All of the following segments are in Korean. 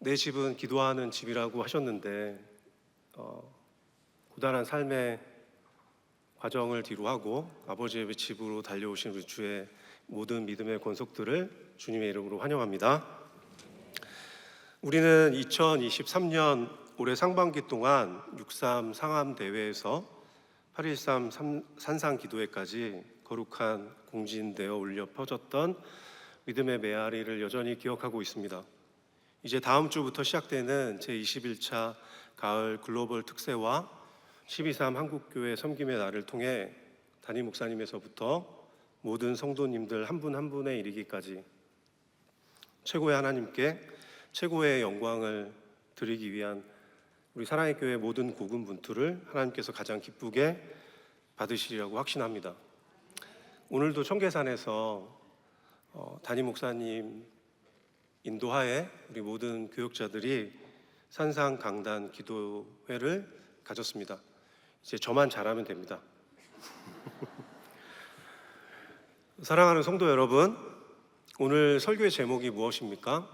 내 집은 기도하는 집이라고 하셨는데 고단한 삶의 과정을 뒤로하고 아버지의 집으로 달려오신 우리 주의 모든 믿음의 권속들을 주님의 이름으로 환영합니다. 우리는 2023년 올해 상반기 동안 6.3 상암대회에서 8.13 산상기도회까지 거룩한 공진되어 울려 퍼졌던 믿음의 메아리를 여전히 기억하고 있습니다. 이제 다음 주부터 시작되는 제21차 가을 글로벌 특세와 12.3 한국교회 섬김의 날을 통해 담임 목사님에서부터 모든 성도님들 한 분 한 분에 이르기까지 최고의 하나님께 최고의 영광을 드리기 위한 우리 사랑의 교회 모든 고군분투를 하나님께서 가장 기쁘게 받으시리라고 확신합니다. 오늘도 청계산에서 담임 목사님 인도하에 우리 모든 교역자들이 산상 강단 기도회를 가졌습니다. 이제 저만 잘하면 됩니다. 사랑하는 성도 여러분, 오늘 설교의 제목이 무엇입니까?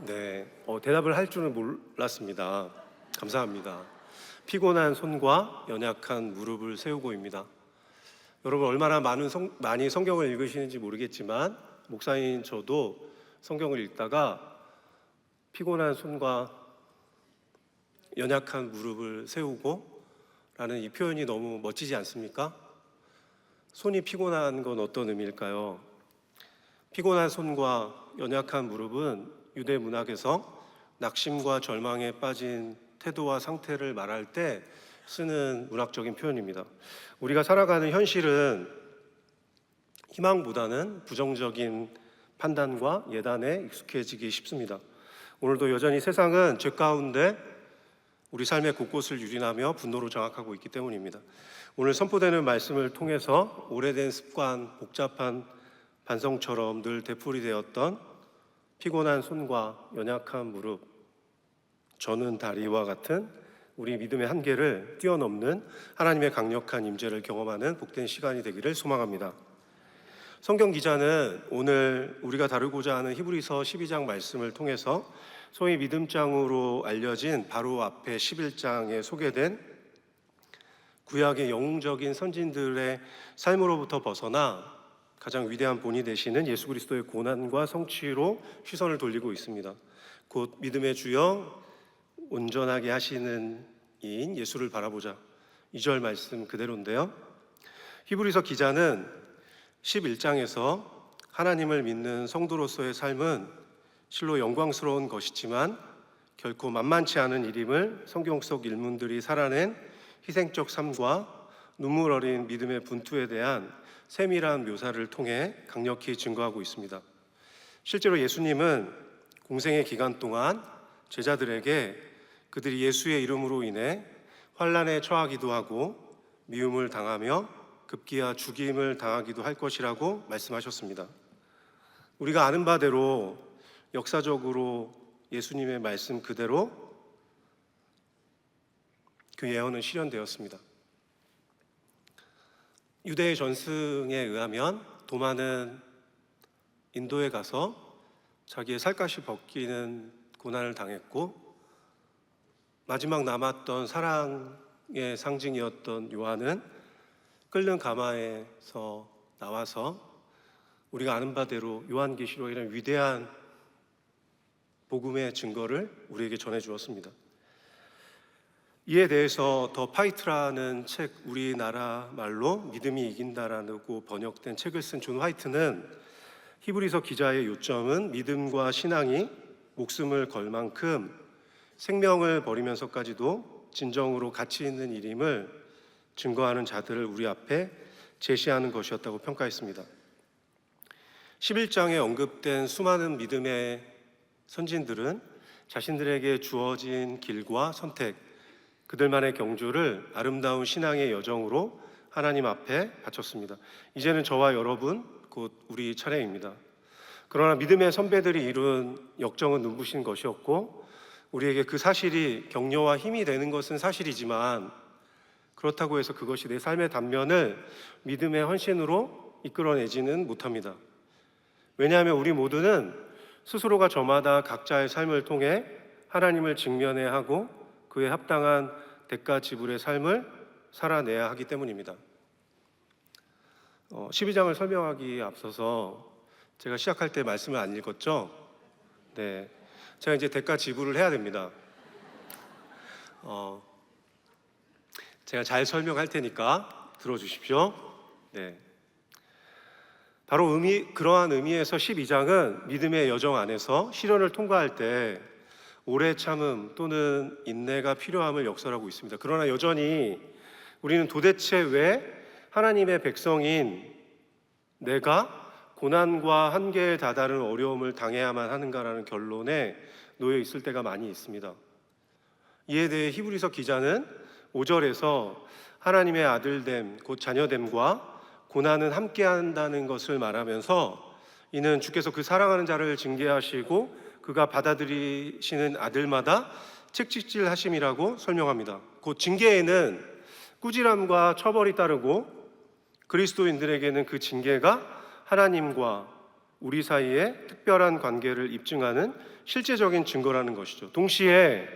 네, 대답을 할 줄은 몰랐습니다. 감사합니다. 피곤한 손과 연약한 무릎을 세우고입니다. 여러분 얼마나 많이 성경을 읽으시는지 모르겠지만 목사인 저도 성경을 읽다가 피곤한 손과 연약한 무릎을 세우고 라는 이 표현이 너무 멋지지 않습니까? 손이 피곤한 건 어떤 의미일까요? 피곤한 손과 연약한 무릎은 유대 문학에서 낙심과 절망에 빠진 태도와 상태를 말할 때 쓰는 문학적인 표현입니다. 우리가 살아가는 현실은 희망보다는 부정적인 판단과 예단에 익숙해지기 쉽습니다. 오늘도 여전히 세상은 죄 가운데 우리 삶의 곳곳을 유린하며 분노로 장악하고 있기 때문입니다. 오늘 선포되는 말씀을 통해서 오래된 습관, 복잡한 반성처럼 늘 되풀이되었던 피곤한 손과 연약한 무릎, 저는 다리와 같은 우리 믿음의 한계를 뛰어넘는 하나님의 강력한 임재를 경험하는 복된 시간이 되기를 소망합니다. 성경 기자는 오늘 우리가 다루고자 하는 히브리서 12장 말씀을 통해서 소위 믿음장으로 알려진 바로 앞에 11장에 소개된 구약의 영웅적인 선진들의 삶으로부터 벗어나 가장 위대한 본이 되시는 예수 그리스도의 고난과 성취로 시선을 돌리고 있습니다. 곧 믿음의 주여 온전하게 하시는 이인 예수를 바라보자. 2절 말씀 그대로인데요. 히브리서 기자는 11장에서 하나님을 믿는 성도로서의 삶은 실로 영광스러운 것이지만 결코 만만치 않은 일임을 성경 속 인물들이 살아낸 희생적 삶과 눈물 어린 믿음의 분투에 대한 세밀한 묘사를 통해 강력히 증거하고 있습니다. 실제로 예수님은 공생의 기간 동안 제자들에게 그들이 예수의 이름으로 인해 환난에 처하기도 하고 미움을 당하며 급기야 죽임을 당하기도 할 것이라고 말씀하셨습니다. 우리가 아는 바대로 역사적으로 예수님의 말씀 그대로 그 예언은 실현되었습니다. 유대의 전승에 의하면 도마는 인도에 가서 자기의 살갗이 벗기는 고난을 당했고 마지막 남았던 사랑의 상징이었던 요한은 끓는 가마에서 나와서 우리가 아는 바대로 요한계시록 이런 위대한 복음의 증거를 우리에게 전해주었습니다. 이에 대해서 더 파이트라는 책, 우리나라 말로 믿음이 이긴다라고 번역된 책을 쓴 존 화이트는 히브리서 기자의 요점은 믿음과 신앙이 목숨을 걸 만큼 생명을 버리면서까지도 진정으로 가치 있는 일임을 증거하는 자들을 우리 앞에 제시하는 것이었다고 평가했습니다. 11장에 언급된 수많은 믿음의 선진들은 자신들에게 주어진 길과 선택, 그들만의 경주를 아름다운 신앙의 여정으로 하나님 앞에 바쳤습니다. 이제는 저와 여러분, 곧 우리 차례입니다. 그러나 믿음의 선배들이 이룬 역정은 눈부신 것이었고 우리에게 그 사실이 격려와 힘이 되는 것은 사실이지만 그렇다고 해서 그것이 내 삶의 단면을 믿음의 헌신으로 이끌어내지는 못합니다. 왜냐하면 우리 모두는 스스로가 저마다 각자의 삶을 통해 하나님을 직면해야 하고 그에 합당한 대가 지불의 삶을 살아내야 하기 때문입니다. 12장을 설명하기에 앞서서 제가 시작할 때 말씀을 안 읽었죠? 네, 제가 이제 대가 지불을 해야 됩니다. 제가 잘 설명할 테니까 들어주십시오. 네, 바로 그러한 의미에서 12장은 믿음의 여정 안에서 시련을 통과할 때 오래 참음 또는 인내가 필요함을 역설하고 있습니다. 그러나 여전히 우리는 도대체 왜 하나님의 백성인 내가 고난과 한계에 다다른 어려움을 당해야만 하는가라는 결론에 놓여 있을 때가 많이 있습니다. 이에 대해 히브리서 기자는 5절에서 하나님의 아들됨, 곧 자녀됨과 고난은 함께한다는 것을 말하면서 이는 주께서 그 사랑하는 자를 징계하시고 그가 받아들이시는 아들마다 책찍질하심이라고 설명합니다. 곧 징계에는 꾸지람과 처벌이 따르고 그리스도인들에게는 그 징계가 하나님과 우리 사이에 특별한 관계를 입증하는 실제적인 증거라는 것이죠. 동시에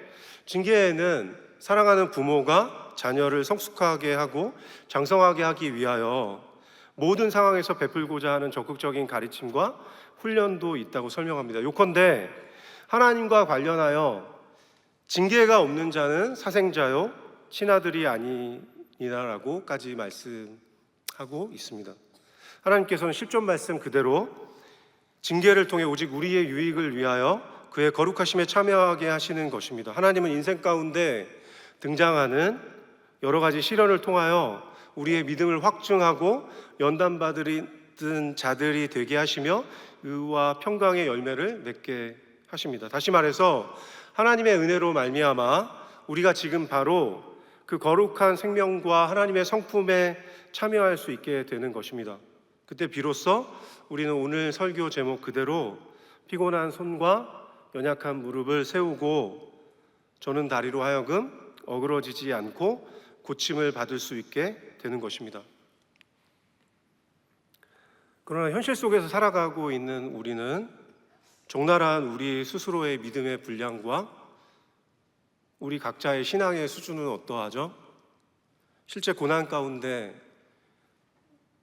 징계에는 사랑하는 부모가 자녀를 성숙하게 하고 장성하게 하기 위하여 모든 상황에서 베풀고자 하는 적극적인 가르침과 훈련도 있다고 설명합니다. 요컨대 하나님과 관련하여 징계가 없는 자는 사생자요 친아들이 아니니라고까지 말씀하고 있습니다. 하나님께서는 10절 말씀 그대로 징계를 통해 오직 우리의 유익을 위하여 그의 거룩하심에 참여하게 하시는 것입니다. 하나님은 인생 가운데 등장하는 여러 가지 시련을 통하여 우리의 믿음을 확증하고 연단받은 자들이 되게 하시며 의와 평강의 열매를 맺게 하십니다. 다시 말해서 하나님의 은혜로 말미암아 우리가 지금 바로 그 거룩한 생명과 하나님의 성품에 참여할 수 있게 되는 것입니다. 그때 비로소 우리는 오늘 설교 제목 그대로 피곤한 손과 연약한 무릎을 세우고 저는 다리로 하여금 어그러지지 않고 고침을 받을 수 있게 되는 것입니다. 그러나 현실 속에서 살아가고 있는 우리는 적나라한 우리 스스로의 믿음의 분량과 우리 각자의 신앙의 수준은 어떠하죠? 실제 고난 가운데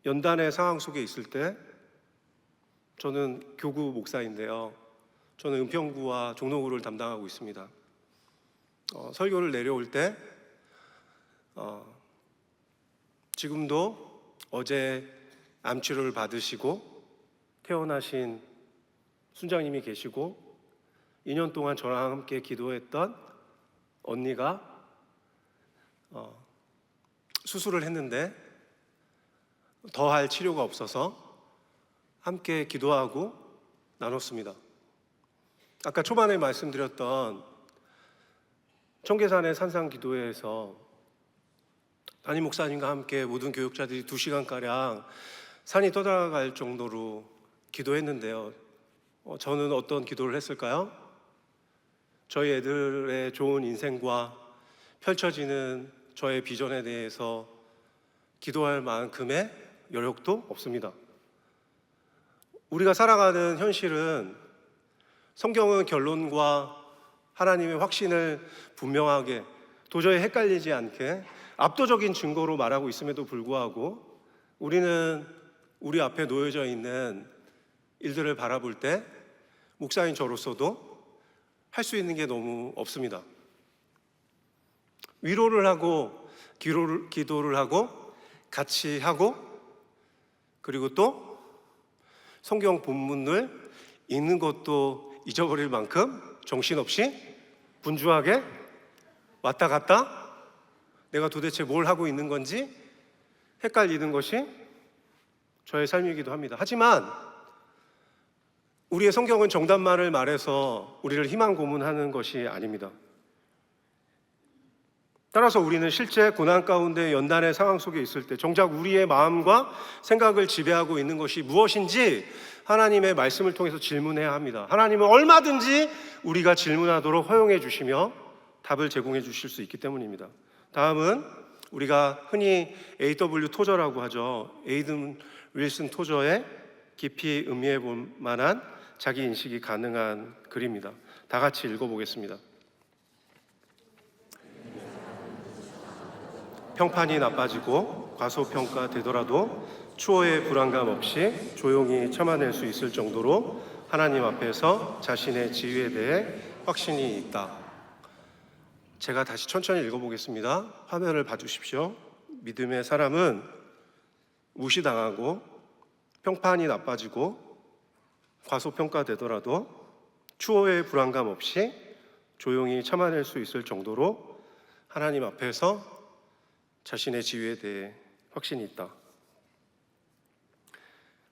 연단의 상황 속에 있을 때 저는 교구 목사인데요. 저는 은평구와 종로구를 담당하고 있습니다. 설교를 내려올 때 지금도 어제 암치료를 받으시고 퇴원하신 순장님이 계시고 2년 동안 저랑 함께 기도했던 언니가 수술을 했는데 더할 치료가 없어서 함께 기도하고 나눴습니다. 아까 초반에 말씀드렸던 청계산의 산상기도회에서 담임 목사님과 함께 모든 교육자들이 2시간가량 산이 떠나갈 정도로 기도했는데요. 저는 어떤 기도를 했을까요? 저희 애들의 좋은 인생과 펼쳐지는 저의 비전에 대해서 기도할 만큼의 여력도 없습니다. 우리가 살아가는 현실은 성경은 결론과 하나님의 확신을 분명하게 도저히 헷갈리지 않게 압도적인 증거로 말하고 있음에도 불구하고 우리는 우리 앞에 놓여져 있는 일들을 바라볼 때 목사인 저로서도 할 수 있는 게 너무 없습니다. 위로를 하고 기도를 하고 같이 하고 그리고 또 성경 본문을 읽는 것도 잊어버릴 만큼 정신없이 분주하게 왔다 갔다 내가 도대체 뭘 하고 있는 건지 헷갈리는 것이 저의 삶이기도 합니다. 하지만 우리의 성경은 정답만을 말해서 우리를 희망 고문하는 것이 아닙니다. 따라서 우리는 실제 고난 가운데 연단의 상황 속에 있을 때 정작 우리의 마음과 생각을 지배하고 있는 것이 무엇인지 하나님의 말씀을 통해서 질문해야 합니다. 하나님은 얼마든지 우리가 질문하도록 허용해 주시며 답을 제공해 주실 수 있기 때문입니다. 다음은 우리가 흔히 AW 토저라고 하죠. 에이든 윌슨 토저의 깊이 음미해 볼 만한 자기 인식이 가능한 글입니다. 다 같이 읽어보겠습니다. 평판이 나빠지고 과소평가되더라도 추호의 불안감 없이 조용히 참아낼 수 있을 정도로 하나님 앞에서 자신의 지위에 대해 확신이 있다. 제가 다시 천천히 읽어보겠습니다. 화면을 봐주십시오. 믿음의 사람은 무시당하고 평판이 나빠지고 과소평가되더라도 추호의 불안감 없이 조용히 참아낼 수 있을 정도로 하나님 앞에서 자신의 지위에 대해 확신이 있다.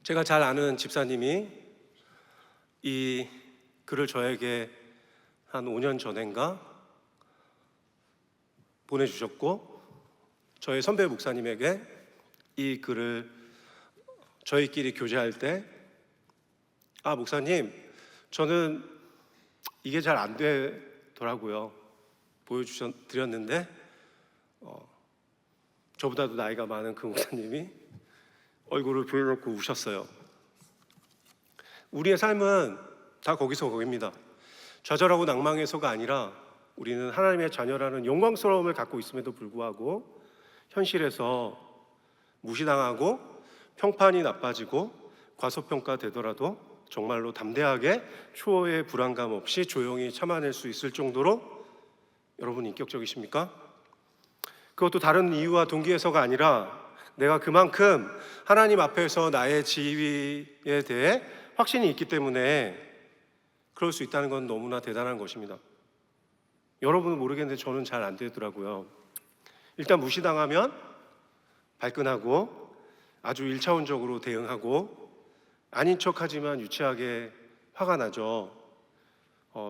제가 잘 아는 집사님이 이 글을 저에게 한 5년 전인가 보내주셨고, 저희 선배 목사님에게 이 글을 저희끼리 교제할 때, 목사님, 저는 이게 잘 안 되더라고요. 보여드렸는데 저보다도 나이가 많은 그 목사님이 얼굴을 부여잡고 우셨어요. 우리의 삶은 다 거기서 거깁니다. 좌절하고 낭망해서가 아니라 우리는 하나님의 자녀라는 영광스러움을 갖고 있음에도 불구하고 현실에서 무시당하고 평판이 나빠지고 과소평가되더라도 정말로 담대하게 추호의 불안감 없이 조용히 참아낼 수 있을 정도로 여러분 인격적이십니까? 그것도 다른 이유와 동기에서가 아니라 내가 그만큼 하나님 앞에서 나의 지위에 대해 확신이 있기 때문에 그럴 수 있다는 건 너무나 대단한 것입니다. 여러분은 모르겠는데 저는 잘 안 되더라고요. 일단 무시당하면 발끈하고 아주 1차원적으로 대응하고 아닌 척하지만 유치하게 화가 나죠.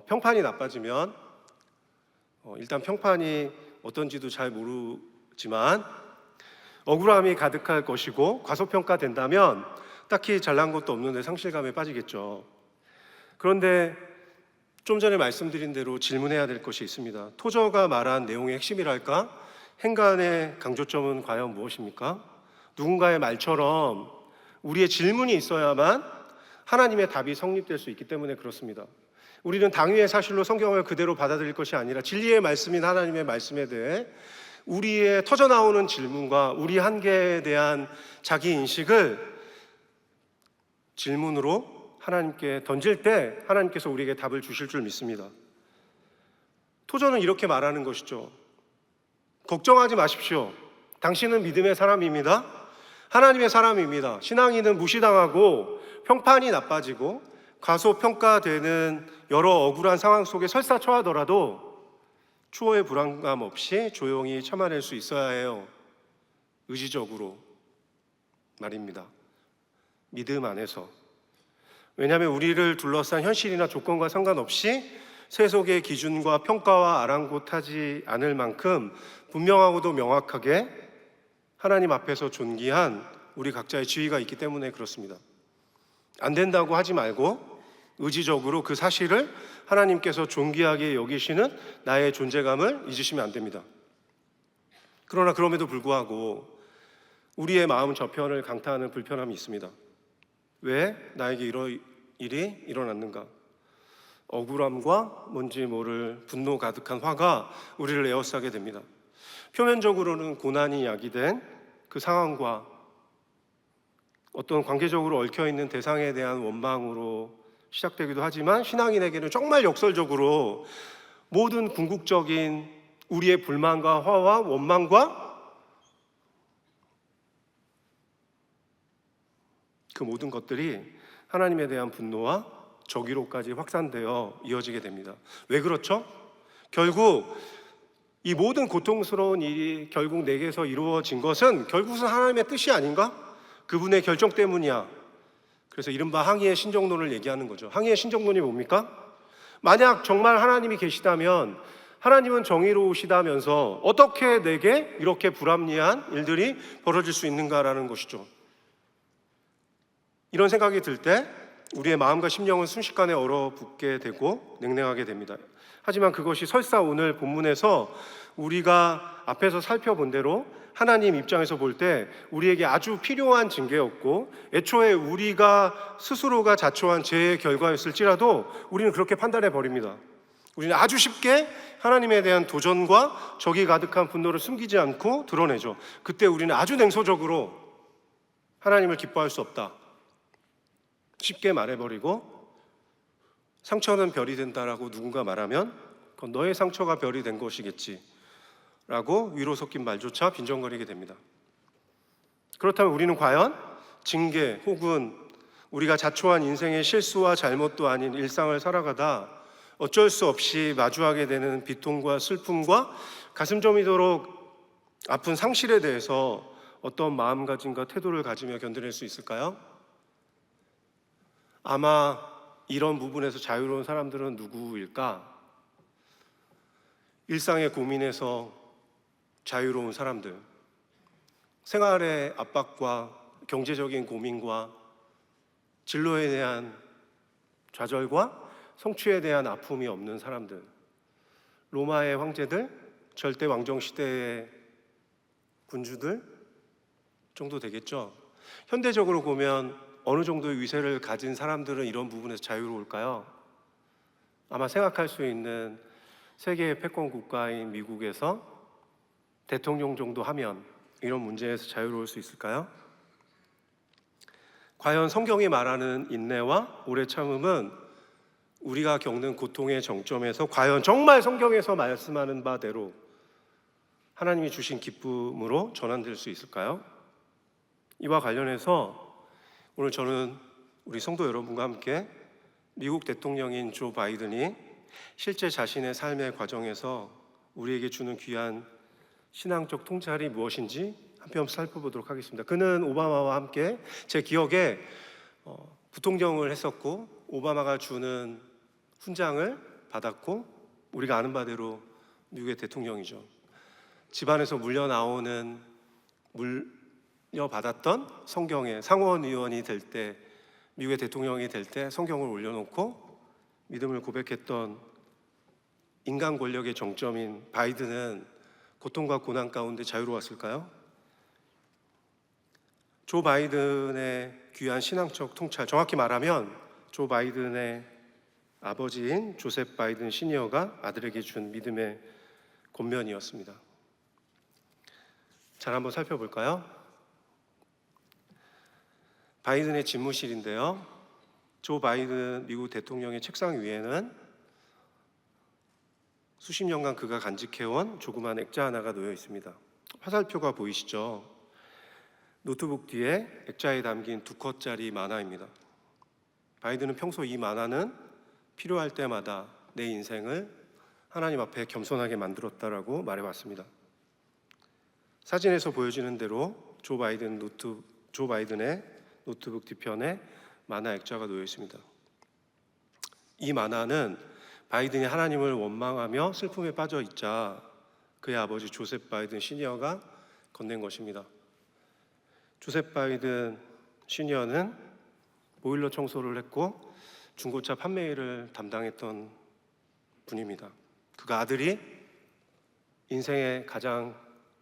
평판이 나빠지면 일단 평판이 어떤지도 잘 모르지만 억울함이 가득할 것이고 과소평가된다면 딱히 잘난 것도 없는데 상실감에 빠지겠죠. 그런데 좀 전에 말씀드린 대로 질문해야 될 것이 있습니다. 토저가 말한 내용의 핵심이랄까? 행간의 강조점은 과연 무엇입니까? 누군가의 말처럼 우리의 질문이 있어야만 하나님의 답이 성립될 수 있기 때문에 그렇습니다. 우리는 당위의 사실로 성경을 그대로 받아들일 것이 아니라 진리의 말씀인 하나님의 말씀에 대해 우리의 터져나오는 질문과 우리 한계에 대한 자기 인식을 질문으로 하나님께 던질 때 하나님께서 우리에게 답을 주실 줄 믿습니다. 토저는 이렇게 말하는 것이죠. 걱정하지 마십시오. 당신은 믿음의 사람입니다. 하나님의 사람입니다. 신앙인은 무시당하고 평판이 나빠지고 과소평가되는 여러 억울한 상황 속에 설사 처하더라도 추호의 불안감 없이 조용히 참아낼 수 있어야 해요. 의지적으로 말입니다. 믿음 안에서. 왜냐하면 우리를 둘러싼 현실이나 조건과 상관없이 세속의 기준과 평가와 아랑곳하지 않을 만큼 분명하고도 명확하게 하나님 앞에서 존귀한 우리 각자의 지위가 있기 때문에 그렇습니다. 안 된다고 하지 말고 의지적으로 그 사실을 하나님께서 존귀하게 여기시는 나의 존재감을 잊으시면 안 됩니다. 그러나 그럼에도 불구하고 우리의 마음 저편을 강타하는 불편함이 있습니다. 왜 나에게 이런 일이 일어났는가? 억울함과 뭔지 모를 분노 가득한 화가 우리를 에워싸게 됩니다. 표면적으로는 고난이 야기된 그 상황과 어떤 관계적으로 얽혀있는 대상에 대한 원망으로 시작되기도 하지만 신앙인에게는 정말 역설적으로 모든 궁극적인 우리의 불만과 화와 원망과 그 모든 것들이 하나님에 대한 분노와 저기로까지 확산되어 이어지게 됩니다. 왜 그렇죠? 결국 이 모든 고통스러운 일이 결국 내게서 이루어진 것은 결국은 하나님의 뜻이 아닌가? 그분의 결정 때문이야. 그래서 이른바 항의의 신정론을 얘기하는 거죠. 항의의 신정론이 뭡니까? 만약 정말 하나님이 계시다면 하나님은 정의로우시다면서 어떻게 내게 이렇게 불합리한 일들이 벌어질 수 있는가라는 것이죠. 이런 생각이 들 때 우리의 마음과 심령은 순식간에 얼어붙게 되고 냉랭하게 됩니다. 하지만 그것이 설사 오늘 본문에서 우리가 앞에서 살펴본 대로 하나님 입장에서 볼 때 우리에게 아주 필요한 징계였고 애초에 우리가 스스로가 자초한 죄의 결과였을지라도 우리는 그렇게 판단해 버립니다. 우리는 아주 쉽게 하나님에 대한 도전과 적이 가득한 분노를 숨기지 않고 드러내죠. 그때 우리는 아주 냉소적으로 하나님을 기뻐할 수 없다, 쉽게 말해버리고, 상처는 별이 된다라고 누군가 말하면 그건 너의 상처가 별이 된 것이겠지 라고 위로 섞인 말조차 빈정거리게 됩니다. 그렇다면 우리는 과연 징계 혹은 우리가 자초한 인생의 실수와 잘못도 아닌 일상을 살아가다 어쩔 수 없이 마주하게 되는 비통과 슬픔과 가슴 저미도록 아픈 상실에 대해서 어떤 마음가짐과 태도를 가지며 견뎌낼 수 있을까요? 아마 이런 부분에서 자유로운 사람들은 누구일까? 일상의 고민에서 자유로운 사람들, 생활의 압박과 경제적인 고민과 진로에 대한 좌절과 성취에 대한 아픔이 없는 사람들, 로마의 황제들, 절대 왕정 시대의 군주들 정도 되겠죠. 현대적으로 보면 어느 정도의 위세를 가진 사람들은 이런 부분에서 자유로울까요? 아마 생각할 수 있는 세계의 패권 국가인 미국에서 대통령 정도 하면 이런 문제에서 자유로울 수 있을까요? 과연 성경이 말하는 인내와 오래 참음은 우리가 겪는 고통의 정점에서 과연 정말 성경에서 말씀하는 바대로 하나님이 주신 기쁨으로 전환될 수 있을까요? 이와 관련해서 오늘 저는 우리 성도 여러분과 함께 미국 대통령인 조 바이든이 실제 자신의 삶의 과정에서 우리에게 주는 귀한 신앙적 통찰이 무엇인지 한편 살펴보도록 하겠습니다. 그는 오바마와 함께 제 기억에 부통령을 했었고 오바마가 주는 훈장을 받았고 우리가 아는 바대로 미국의 대통령이죠. 집안에서 물려받았던 성경의 상원의원이 될 때, 미국의 대통령이 될 때 성경을 올려놓고 믿음을 고백했던 인간 권력의 정점인 바이든은 고통과 고난 가운데 자유로웠을까요? 조 바이든의 귀한 신앙적 통찰, 정확히 말하면 조 바이든의 아버지인 조셉 바이든 시니어가 아들에게 준 믿음의 권면이었습니다. 잘 한번 살펴볼까요? 바이든의 집무실인데요, 조 바이든 미국 대통령의 책상 위에는 수십 년간 그가 간직해온 조그만 액자 하나가 놓여 있습니다. 화살표가 보이시죠? 노트북 뒤에 액자에 담긴 2컷짜리 만화입니다. 바이든은 평소 이 만화는 필요할 때마다 내 인생을 하나님 앞에 겸손하게 만들었다라고 말해왔습니다. 사진에서 보여지는 대로 조 바이든의 노트북 뒤편에 만화 액자가 놓여 있습니다. 이 만화는 바이든이 하나님을 원망하며 슬픔에 빠져 있자 그의 아버지 조셉 바이든 시니어가 건넨 것입니다. 조셉 바이든 시니어는 보일러 청소를 했고 중고차 판매일을 담당했던 분입니다. 그가 아들이 인생의 가장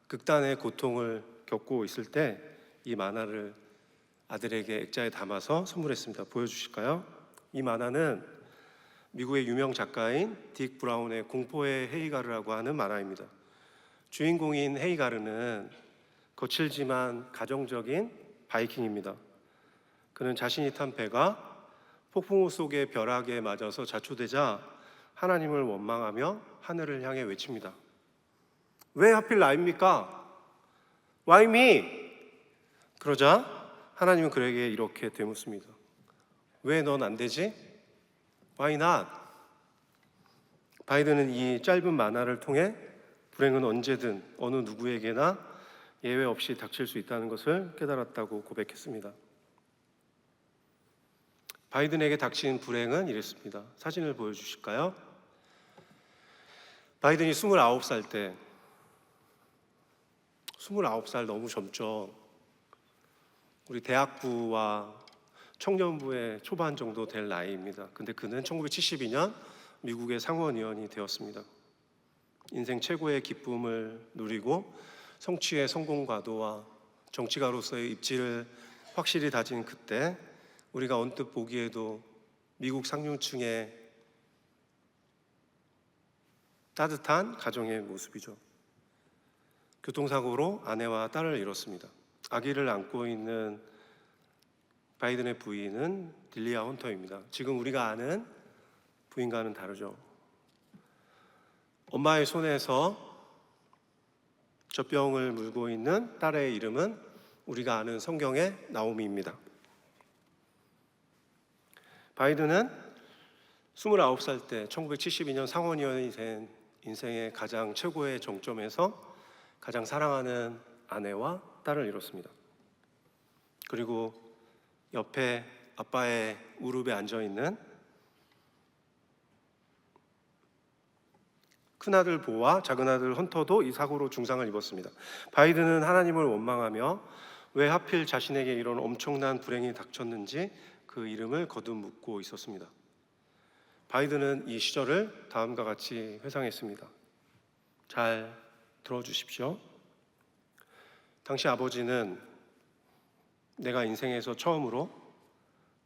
극단의 고통을 겪고 있을 때 이 만화를 아들에게 액자에 담아서 선물했습니다. 보여주실까요? 이 만화는 미국의 유명 작가인 딕 브라운의 공포의 헤이가르라고 하는 만화입니다. 주인공인 헤이가르는 거칠지만 가정적인 바이킹입니다. 그는 자신이 탄 배가 폭풍우 속의 벼락에 맞아서 자초되자 하나님을 원망하며 하늘을 향해 외칩니다. 왜 하필 나입니까? Why me? 그러자 하나님은 그에게 이렇게 되묻습니다. 왜 넌 안 되지? Why not? 바이든은 이 짧은 만화를 통해 불행은 언제든 어느 누구에게나 예외 없이 닥칠 수 있다는 것을 깨달았다고 고백했습니다. 바이든에게 닥친 불행은 이랬습니다. 사진을 보여주실까요? 바이든이 29살 때, 29살 너무 젊죠. 우리 대학부와 청년부의 초반 정도 될 나이입니다. 근데 그는 1972년 미국의 상원의원이 되었습니다. 인생 최고의 기쁨을 누리고 성취의 성공과도와 정치가로서의 입지를 확실히 다진 그때 우리가 언뜻 보기에도 미국 상류층의 따뜻한 가정의 모습이죠. 교통사고로 아내와 딸을 잃었습니다. 아기를 안고 있는 바이든의 부인은 딜리아 헌터입니다. 지금 우리가 아는 부인과는 다르죠. 엄마의 손에서 젖병을 물고 있는 딸의 이름은 우리가 아는 성경의 나오미입니다. 바이든은 29살 때 1972년 상원의원이 된 인생의 가장 최고의 정점에서 가장 사랑하는 아내와 딸을 잃었습니다. 그리고 옆에 아빠의 무릎에 앉아있는 큰아들 보와 작은아들 헌터도 이 사고로 중상을 입었습니다. 바이든은 하나님을 원망하며 왜 하필 자신에게 이런 엄청난 불행이 닥쳤는지 그 이름을 거듭 묻고 있었습니다. 바이든은 이 시절을 다음과 같이 회상했습니다. 잘 들어주십시오. 당시 아버지는 내가 인생에서 처음으로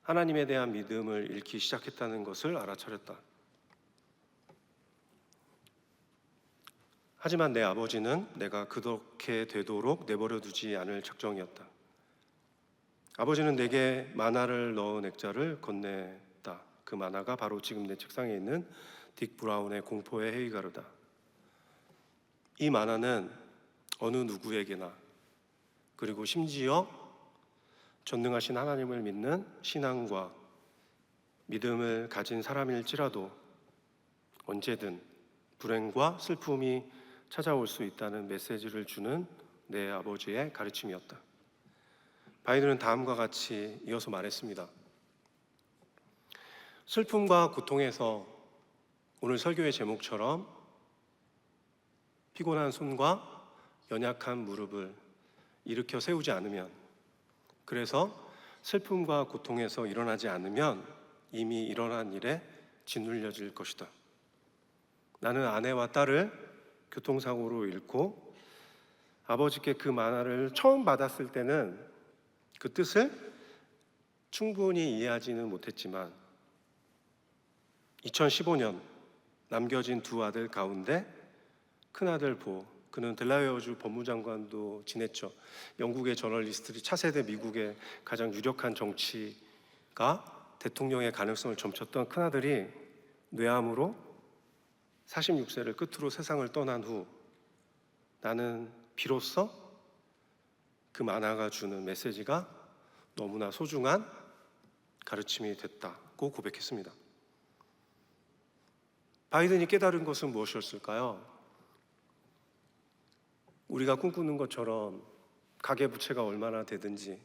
하나님에 대한 믿음을 잃기 시작했다는 것을 알아차렸다. 하지만 내 아버지는 내가 그렇게 되도록 내버려 두지 않을 작정이었다. 아버지는 내게 만화를 넣은 액자를 건넸다. 그 만화가 바로 지금 내 책상에 있는 딕 브라운의 공포의 헤이가르다. 이 만화는 어느 누구에게나, 그리고 심지어 전능하신 하나님을 믿는 신앙과 믿음을 가진 사람일지라도 언제든 불행과 슬픔이 찾아올 수 있다는 메시지를 주는 내 아버지의 가르침이었다. 바이든은 다음과 같이 이어서 말했습니다. 슬픔과 고통에서 오늘 설교의 제목처럼 피곤한 손과 연약한 무릎을 일으켜 세우지 않으면, 그래서 슬픔과 고통에서 일어나지 않으면 이미 일어난 일에 짓눌려질 것이다. 나는 아내와 딸을 교통사고로 잃고 아버지께 그 만화를 처음 받았을 때는 그 뜻을 충분히 이해하지는 못했지만 2015년 남겨진 두 아들 가운데 큰아들 보, 그는 델라웨어주 법무장관도 지냈죠. 영국의 저널리스트들이 차세대 미국의 가장 유력한 정치가 대통령의 가능성을 점쳤던 큰아들이 뇌암으로 46세를 끝으로 세상을 떠난 후 나는 비로소 그 만화가 주는 메시지가 너무나 소중한 가르침이 됐다고 고백했습니다. 바이든이 깨달은 것은 무엇이었을까요? 우리가 꿈꾸는 것처럼 가계부채가 얼마나 되든지,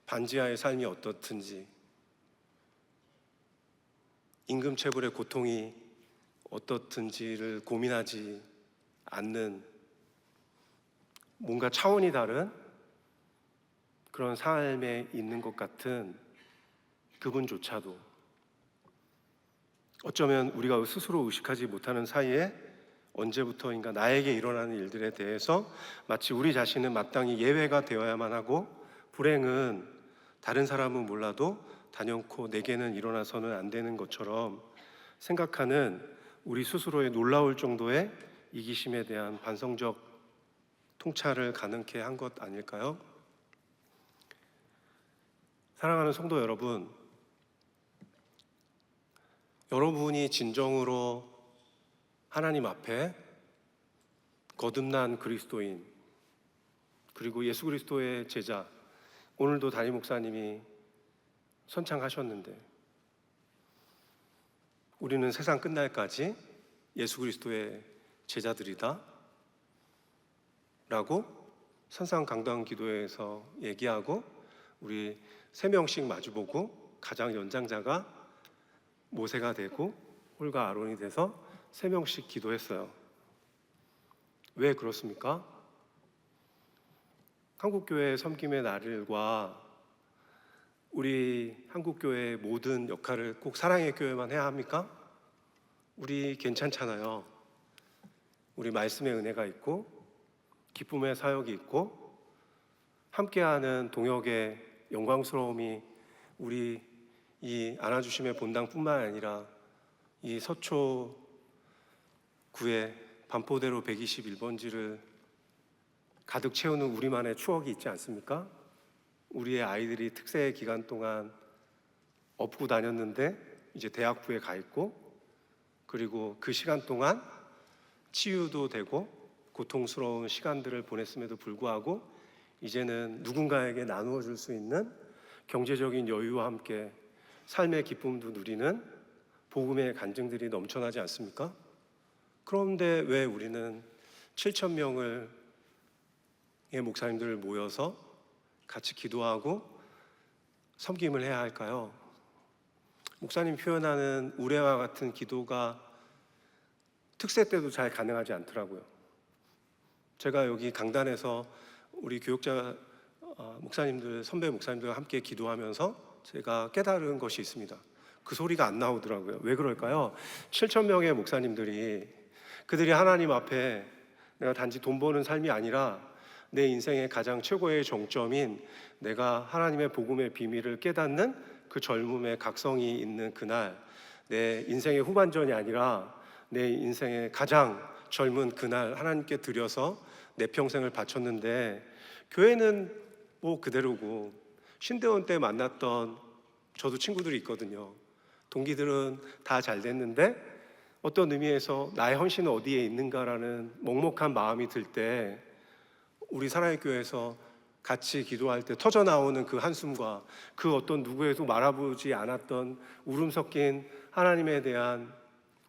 반지하의 삶이 어떻든지, 임금체불의 고통이 어떻든지를 고민하지 않는 뭔가 차원이 다른 그런 삶에 있는 것 같은 그분조차도 어쩌면 우리가 스스로 의식하지 못하는 사이에 언제부터인가 나에게 일어나는 일들에 대해서 마치 우리 자신은 마땅히 예외가 되어야만 하고 불행은 다른 사람은 몰라도 단연코 내게는 일어나서는 안 되는 것처럼 생각하는 우리 스스로의 놀라울 정도의 이기심에 대한 반성적 통찰을 가능케 한 것 아닐까요? 사랑하는 성도 여러분, 여러분이 진정으로 하나님 앞에 거듭난 그리스도인, 그리고 예수 그리스도의 제자, 오늘도 담임 목사님이 선창하셨는데 우리는 세상 끝날까지 예수 그리스도의 제자들이다 라고 선상강단 기도회에서 얘기하고 우리 3명씩 마주보고 가장 연장자가 모세가 되고 홀과 아론이 돼서 3명씩 기도했어요. 왜 그렇습니까? 한국교회 섬김의 날과 우리 한국교회의 모든 역할을 꼭 사랑의 교회만 해야 합니까? 우리 괜찮잖아요. 우리 말씀의 은혜가 있고 기쁨의 사역이 있고 함께하는 동역의 영광스러움이 우리 이 안아주심의 본당뿐만 아니라 이 서초 구의 반포대로 121번지를 가득 채우는 우리만의 추억이 있지 않습니까? 우리의 아이들이 특세 기간 동안 업고 다녔는데 이제 대학부에 가 있고, 그리고 그 시간 동안 치유도 되고 고통스러운 시간들을 보냈음에도 불구하고 이제는 누군가에게 나누어 줄 수 있는 경제적인 여유와 함께 삶의 기쁨도 누리는 복음의 간증들이 넘쳐나지 않습니까? 그런데 왜 우리는 7,000명의 목사님들 모여서 같이 기도하고 섬김을 해야 할까요? 목사님 표현하는 우레와 같은 기도가 특세 때도 잘 가능하지 않더라고요. 제가 여기 강단에서 우리 교육자 목사님들, 선배 목사님들과 함께 기도하면서 제가 깨달은 것이 있습니다. 그 소리가 안 나오더라고요. 왜 그럴까요? 7,000명의 목사님들이 그들이 하나님 앞에 내가 단지 돈 버는 삶이 아니라 내 인생의 가장 최고의 정점인 내가 하나님의 복음의 비밀을 깨닫는 그 젊음의 각성이 있는 그날, 내 인생의 후반전이 아니라 내 인생의 가장 젊은 그날 하나님께 드려서 내 평생을 바쳤는데, 교회는 뭐 그대로고 신대원 때 만났던 저도 친구들이 있거든요. 동기들은 다 잘 됐는데 어떤 의미에서 나의 헌신은 어디에 있는가라는 먹먹한 마음이 들 때 우리 사랑의 교회에서 같이 기도할 때 터져나오는 그 한숨과 그 어떤 누구에도 말아보지 않았던 울음 섞인 하나님에 대한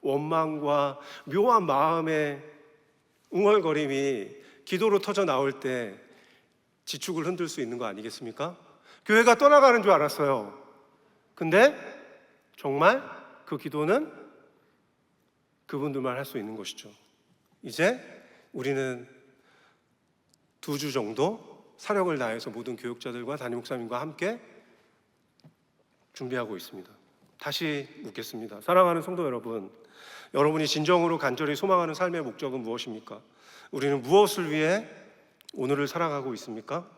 원망과 묘한 마음의 웅얼거림이 기도로 터져나올 때 지축을 흔들 수 있는 거 아니겠습니까? 교회가 떠나가는 줄 알았어요. 근데 정말 그 기도는 그분들만 할 수 있는 것이죠. 이제 우리는 2주 정도 사력을 다해서 모든 교육자들과 담임 목사님과 함께 준비하고 있습니다. 다시 묻겠습니다. 사랑하는 성도 여러분, 여러분이 진정으로 간절히 소망하는 삶의 목적은 무엇입니까? 우리는 무엇을 위해 오늘을 살아가고 있습니까?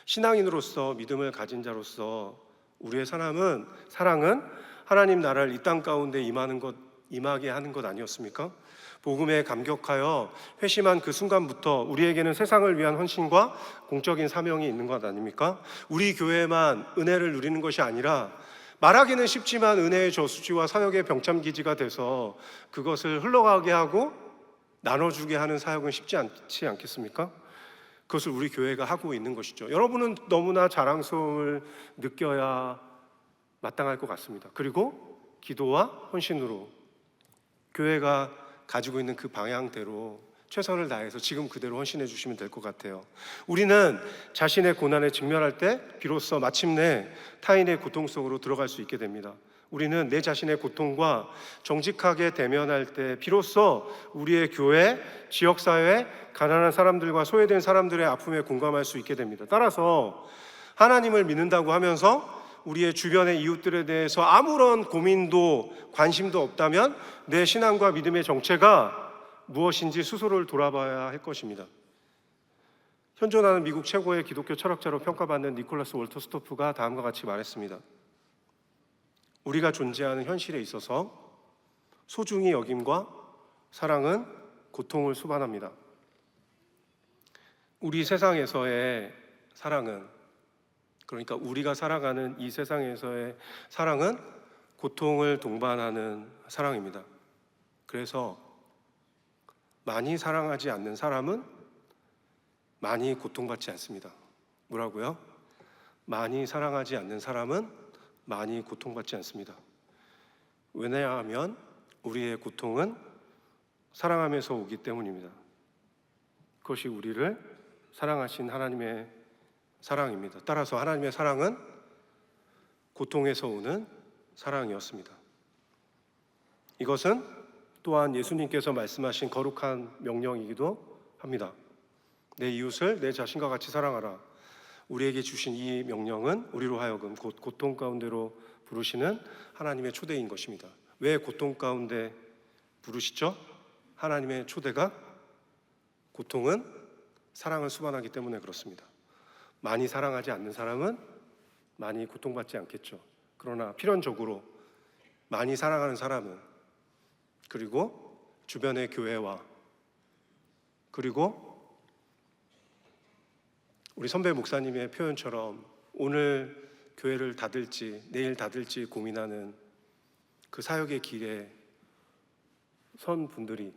신앙인으로서, 믿음을 가진 자로서 우리의 사랑은 하나님 나라를 이 땅 가운데 임하게 하는 것 아니었습니까? 복음에 감격하여 회심한 그 순간부터 우리에게는 세상을 위한 헌신과 공적인 사명이 있는 것 아닙니까? 우리 교회만 은혜를 누리는 것이 아니라, 말하기는 쉽지만 은혜의 저수지와 사역의 병참기지가 돼서 그것을 흘러가게 하고 나눠주게 하는 사역은 쉽지 않지 않겠습니까? 그것을 우리 교회가 하고 있는 것이죠. 여러분은 너무나 자랑스러움을 느껴야 마땅할 것 같습니다. 그리고 기도와 헌신으로 교회가 가지고 있는 그 방향대로 최선을 다해서 지금 그대로 헌신해 주시면 될 것 같아요. 우리는 자신의 고난에 직면할 때 비로소 마침내 타인의 고통 속으로 들어갈 수 있게 됩니다. 우리는 내 자신의 고통과 정직하게 대면할 때 비로소 우리의 교회, 지역사회, 가난한 사람들과 소외된 사람들의 아픔에 공감할 수 있게 됩니다. 따라서 하나님을 믿는다고 하면서 우리의 주변의 이웃들에 대해서 아무런 고민도 관심도 없다면 내 신앙과 믿음의 정체가 무엇인지 스스로를 돌아봐야 할 것입니다. 현존하는 미국 최고의 기독교 철학자로 평가받는 니콜라스 월터 스토프가 다음과 같이 말했습니다. 우리가 존재하는 현실에 있어서 소중히 여김과 사랑은 고통을 수반합니다. 우리 세상에서의 사랑은, 그러니까 우리가 살아가는 이 세상에서의 사랑은 고통을 동반하는 사랑입니다. 그래서 많이 사랑하지 않는 사람은 많이 고통받지 않습니다. 뭐라고요? 많이 사랑하지 않는 사람은 많이 고통받지 않습니다. 왜냐하면 우리의 고통은 사랑하면서 오기 때문입니다. 그것이 우리를 사랑하신 하나님의 사랑입니다. 따라서 하나님의 사랑은 고통에서 오는 사랑이었습니다. 이것은 또한 예수님께서 말씀하신 거룩한 명령이기도 합니다. 내 이웃을 내 자신과 같이 사랑하라. 우리에게 주신 이 명령은 우리로 하여금 곧 고통 가운데로 부르시는 하나님의 초대인 것입니다. 왜 고통 가운데 부르시죠? 하나님의 초대가, 고통은 사랑을 수반하기 때문에 그렇습니다. 많이 사랑하지 않는 사람은 많이 고통받지 않겠죠. 그러나 필연적으로 많이 사랑하는 사람은, 그리고 주변의 교회와, 그리고 우리 선배 목사님의 표현처럼 오늘 교회를 닫을지 내일 닫을지 고민하는 그 사역의 길에 선 분들이,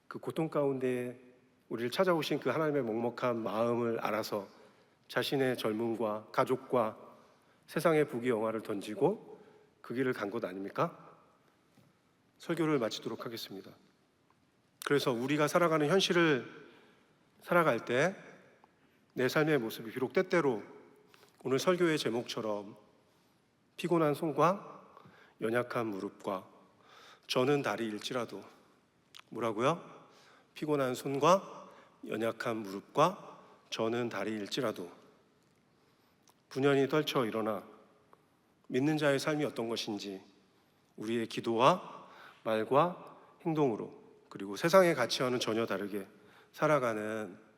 그 고통 가운데 우리를 찾아오신 그 하나님의 먹먹한 마음을 알아서 자신의 젊음과 가족과 세상의 부귀영화를 던지고 그 길을 간 것 아닙니까? 설교를 마치도록 하겠습니다. 그래서 우리가 살아가는 현실을 살아갈 때 내 삶의 모습이 비록 때때로 오늘 설교의 제목처럼 피곤한 손과 연약한 무릎과 저는 다리일지라도, 뭐라고요? 피곤한 손과 연약한 무릎과 저는 다리일지라도 분연히 떨쳐 일어나 믿는 자의 삶이 어떤 것인지 우리의 기도와 말과 행동으로, 그리고 세상의 가치와는 전혀 다르게 살아가는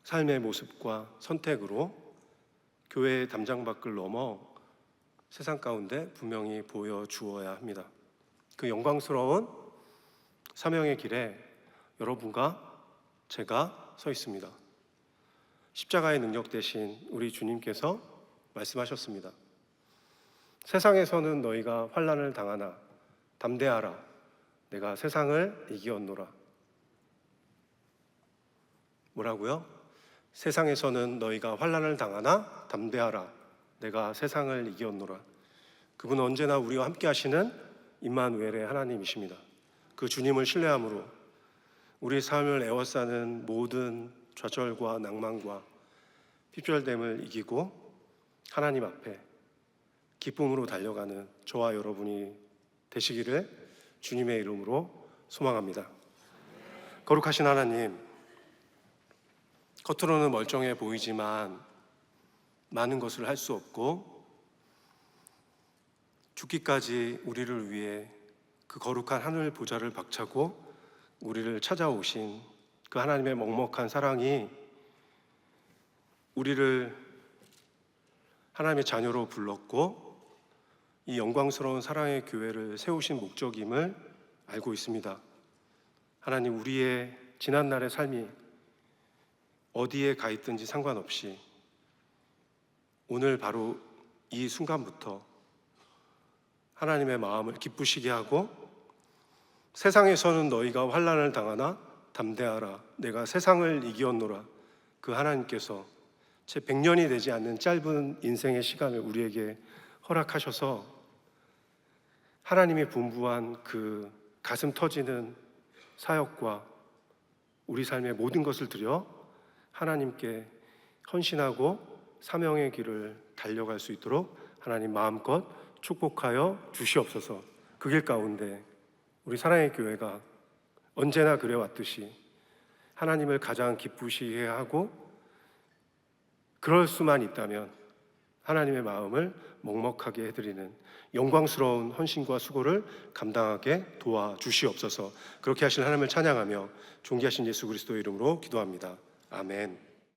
삶의 모습과 선택으로 교회의 담장 밖을 넘어 세상 가운데 분명히 보여주어야 합니다. 그 영광스러운 사명의 길에 여러분과 제가 서 있습니다. 십자가의 능력 대신 우리 주님께서 말씀하셨습니다. 세상에서는 너희가 환난을 당하나 담대하라, 내가 세상을 이기었노라. 뭐라고요? 세상에서는 너희가 환난을 당하나 담대하라, 내가 세상을 이기었노라. 그분은 언제나 우리와 함께 하시는 임마누엘의 하나님이십니다. 그 주님을 신뢰함으로 우리의 삶을 에워싸는 모든 좌절과 낭만과 핍절됨을 이기고 하나님 앞에 기쁨으로 달려가는 저와 여러분이 되시기를 주님의 이름으로 소망합니다. 거룩하신 하나님, 겉으로는 멀쩡해 보이지만 많은 것을 할 수 없고 죽기까지 우리를 위해 그 거룩한 하늘 보좌를 박차고 우리를 찾아오신 그 하나님의 먹먹한 사랑이 우리를 하나님의 자녀로 불렀고 이 영광스러운 사랑의 교회를 세우신 목적임을 알고 있습니다. 하나님, 우리의 지난날의 삶이 어디에 가 있든지 상관없이 오늘 바로 이 순간부터 하나님의 마음을 기쁘시게 하고 세상에서는 너희가 환난을 당하나 담대하라, 내가 세상을 이기었노라. 그 하나님께서 채 100년이 되지 않는 짧은 인생의 시간을 우리에게 허락하셔서 하나님이 분부한 그 가슴 터지는 사역과 우리 삶의 모든 것을 드려 하나님께 헌신하고 사명의 길을 달려갈 수 있도록 하나님 마음껏 축복하여 주시옵소서. 그 길 가운데 우리 사랑의 교회가 언제나 그래왔듯이 하나님을 가장 기쁘시게 하고, 그럴 수만 있다면 하나님의 마음을 먹먹하게 해드리는 영광스러운 헌신과 수고를 감당하게 도와주시옵소서. 그렇게 하신 하나님을 찬양하며 존귀하신 예수 그리스도의 이름으로 기도합니다. 아멘.